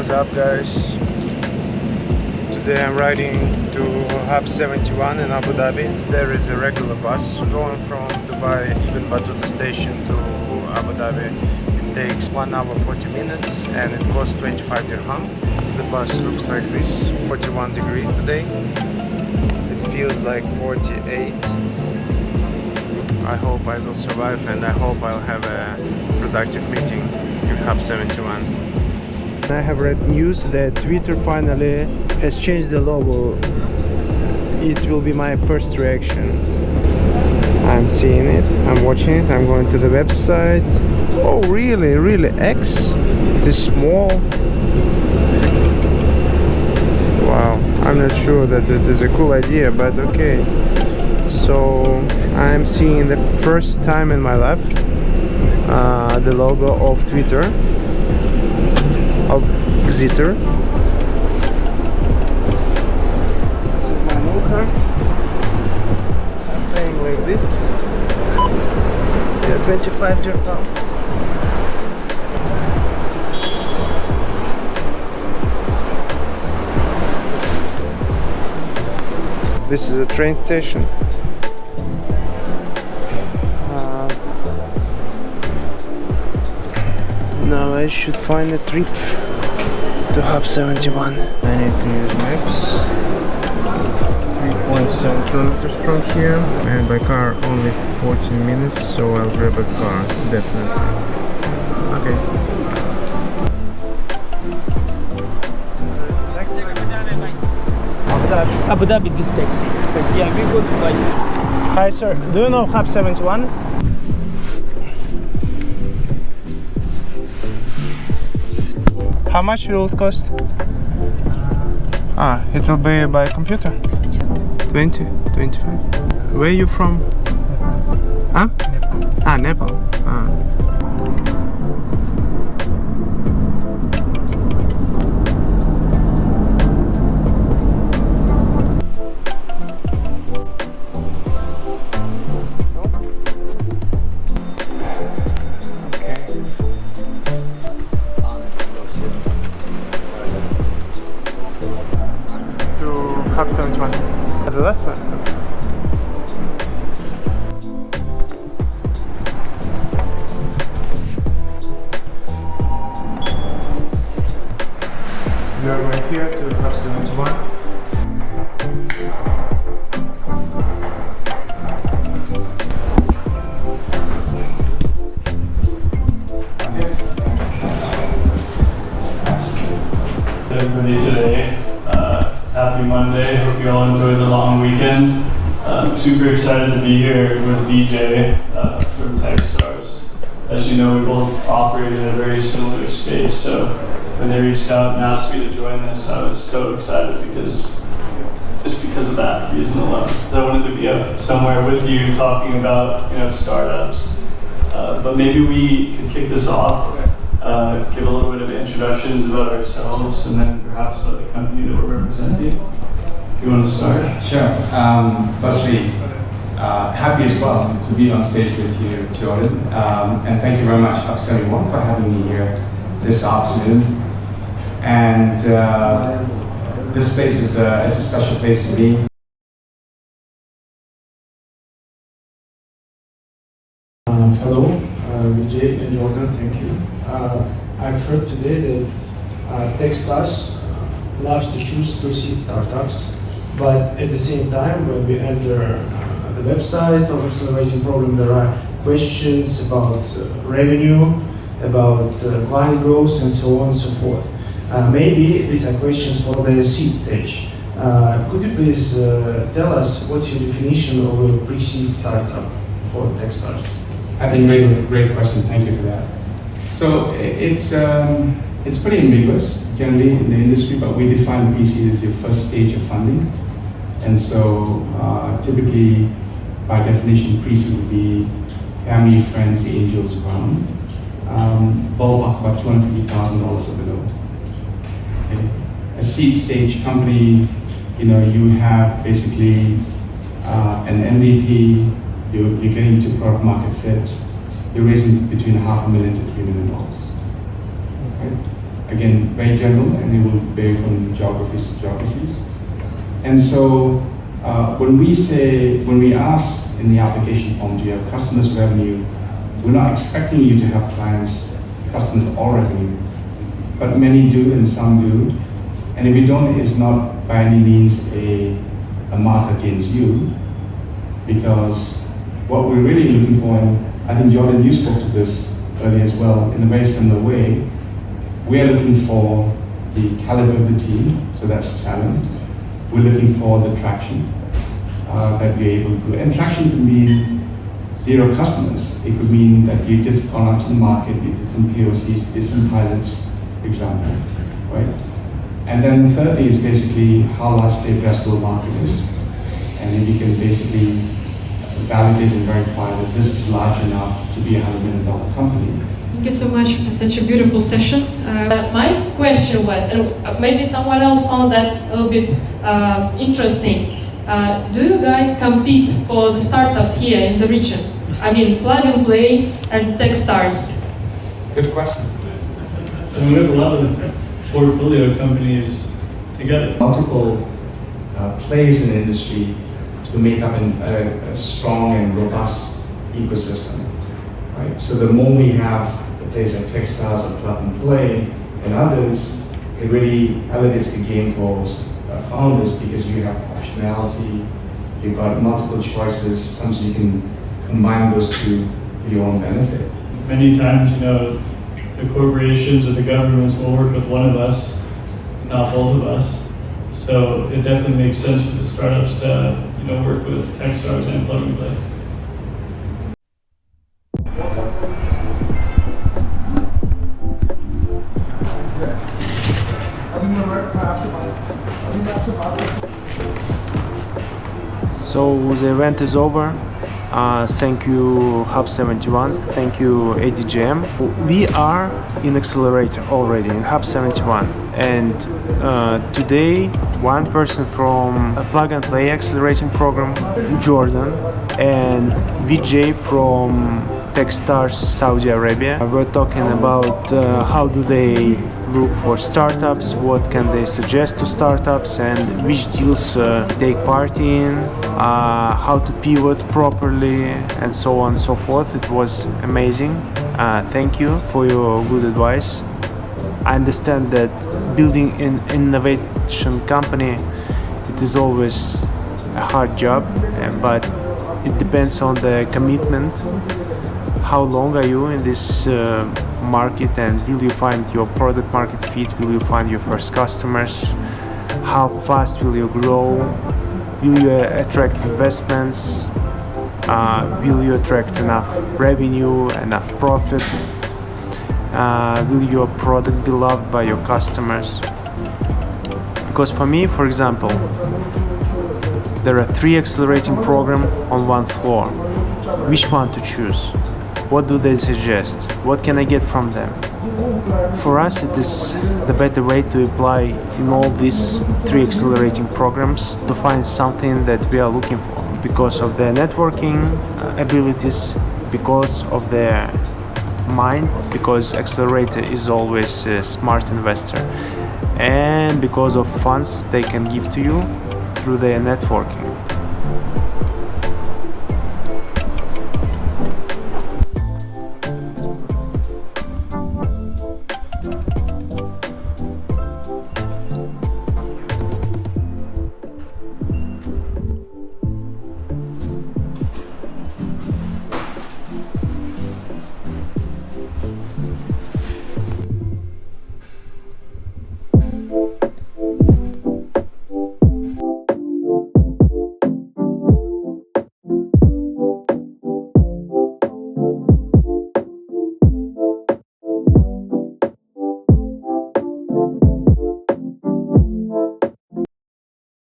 What's up, guys? Today I'm riding to Hub 71 in Abu Dhabi. There is a regular bus going from Dubai Ibn Battuta station to Abu Dhabi. It takes 1 hour 40 minutes and it costs 25 dirham. The bus looks like this, 41 degrees today. It feels like 48. I hope I will survive and I hope I'll have a productive meeting in Hub 71. I have read news that Twitter finally has changed the logo. It will be my first reaction. I'm seeing it, I'm watching it, I'm going to the website. Oh really, really? X? It is small. Wow, I'm not sure that it is a cool idea, but okay. So I'm seeing the first time in my life the logo of Twitter, of Exeter. This is my new card. I'm paying like this. Yeah, 25 dirham. This is a train station. Now I should find a trip to Hub 71. I need to use maps. 3.7 kilometers from here, and by car only 14 minutes, so I'll grab a car, definitely. Okay. Abu Dhabi, this taxi. Yeah, we could like. Hi sir, do you know Hub 71? How much will it cost? It will be by computer. 20, 25. Where are you from? Huh? Nepal. Hub 71. The last one. We are right here to Hub 71. Everybody today. Happy Monday. Hope you all enjoyed the long weekend. I'm super excited to be here with Vijay from Techstars. As you know, we both operate in a very similar space, so when they reached out and asked me to join this, I was so excited because of that reason alone. I wanted to be up somewhere with you talking about startups. But maybe we can kick this off, give a little bit of introductions about ourselves, and then perhaps about the company that we're representing. You want to start? Sure. Firstly, happy as well to be on stage with you, Jordan. And thank you very much, Hub 71, for having me here this afternoon. And this space is a special place to me. Hello, Vijay and Jordan, thank you. I've heard today that Techstars loves to choose pre-seed startups, but at the same time, when we enter the website of Accelerating Program, there are questions about revenue, about client growth, and so on and so forth. Maybe these are questions for the seed stage. Could you please tell us what's your definition of a pre-seed startup for Techstars? I think great question. Thank you for that. So it's pretty ambiguous generally in the industry, but we define pre-seed as your first stage of funding. And so typically, by definition, pre-seed would be family, friends, angels around. Ballpark about $250,000 or below. Okay. A seed stage company, you have basically an MVP. You're getting to product market fit. You're raising between $500,000 to $3 million. Okay. again, very general, and it will vary from geographies to geographies. And so when we ask in the application form, do you have customers revenue? We're not expecting you to have clients, customers or revenue, but many do and some do. And if you don't, it's not by any means a mark against you, because what we're really looking for, and I think Jordan, you spoke to this earlier as well, in a very similar way, we are looking for the caliber of the team, so that's talent. We're looking for the traction that we're able to do. And traction could mean 0 customers. It could mean that you just gone out to the market, you did some POCs, did some pilots, for example, right? And then thirdly is basically how large the addressable market is. And if you can basically validate and verify that this is large enough to be a $100 million company. Thank you so much for such a beautiful session. My question was, and maybe someone else found that a little bit interesting, do you guys compete for the startups here in the region? I mean, PlugnPlay and Techstars. Good question. And we have a lot of portfolio companies together. Multiple players in the industry to make up a strong and robust ecosystem. Right? So the more we have the players like Techstars and PlugnPlay and others, it really elevates the game for founders, because you have optionality, you've got multiple choices, sometimes you can combine those two for your own benefit. Many times, the corporations or the governments will work with one of us, not both of us. So it definitely makes sense for the startups to work with Techstars and PlugnPlay. So the event is over. Thank you Hub 71, thank you ADGM. We are in accelerator already in Hub 71, and today one person from PlugnPlay accelerating program, Jordan, and Vijay from Techstars Saudi Arabia. We're talking about how do they look for startups, what can they suggest to startups, and which deals take part in, how to pivot properly, and so on and so forth. It was amazing. Thank you for your good advice. I understand that building an innovation company, it is always a hard job, but it depends on the commitment. How long are you in this market, and will you find your product market fit? Will you find your first customers? How fast will you grow? Will you attract investments? Will you attract enough revenue, enough profit? Will your product be loved by your customers? Because for me, for example, there are 3 accelerating programs on one floor. Which one to choose? What do they suggest? What can I get from them? For us, it is the better way to apply in all these 3 accelerating programs to find something that we are looking for, because of their networking abilities, because of their mind, because accelerator is always a smart investor, and because of funds they can give to you through their networking.